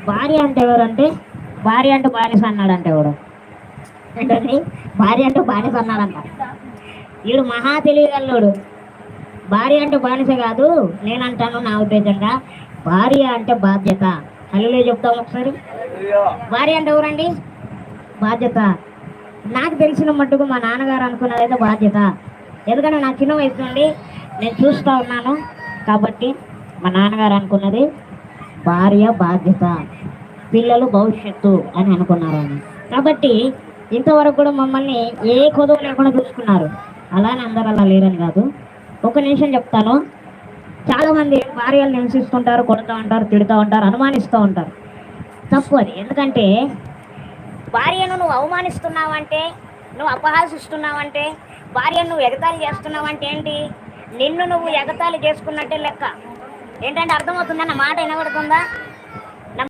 భార్య అంటే ఎవరు అంటే భార్య అంటే బానిస అన్నాడంటే ఎవడు ఏంటండి? భార్య అంటే బానిస అన్నాడంట. వీడు మహా తెలియగలడు. భార్య అంటే బానిస కాదు, నేనంటాను నా ఉద్దేశంగా భార్య అంటే బాధ్యత. హల్లెలూయా చెప్తాం ఒకసారి. భార్య అంటే ఎవరండి? బాధ్యత. నాకు తెలిసిన మట్టుకు మా నాన్నగారు అనుకున్నదైతే బాధ్యత. ఎందుకంటే నా చిన్న వయసు నుండి నేను చూస్తూ ఉన్నాను కాబట్టి మా నాన్నగారు అనుకున్నది భార్య బాధ్యత, పిల్లలు భవిష్యత్తు అని అనుకున్నారు ఆయన. కాబట్టి ఇంతవరకు కూడా మమ్మల్ని ఏ కొదువు లేకుండా చూసుకున్నారు. అలానే అందరూ అలా లేరని కాదు. ఒక నిమిషం చెప్తాను. చాలా మంది భార్యలు హింసిస్తుంటారు, కొడుతూ ఉంటారు, తిడుతూ ఉంటారు, అనుమానిస్తూ ఉంటారు. తప్పు అది. ఎందుకంటే భార్యను నువ్వు అవమానిస్తున్నావంటే, నువ్వు అపహాసిస్తున్నావంటే, భార్యను నువ్వు ఎగతాళి చేస్తున్నావంటే ఏంటి? నిన్ను నువ్వు ఎగతాళి చేసుకున్నట్టే లెక్క. ఏంటంటే అర్థమవుతుందన్న మాట వినబడుతుందా?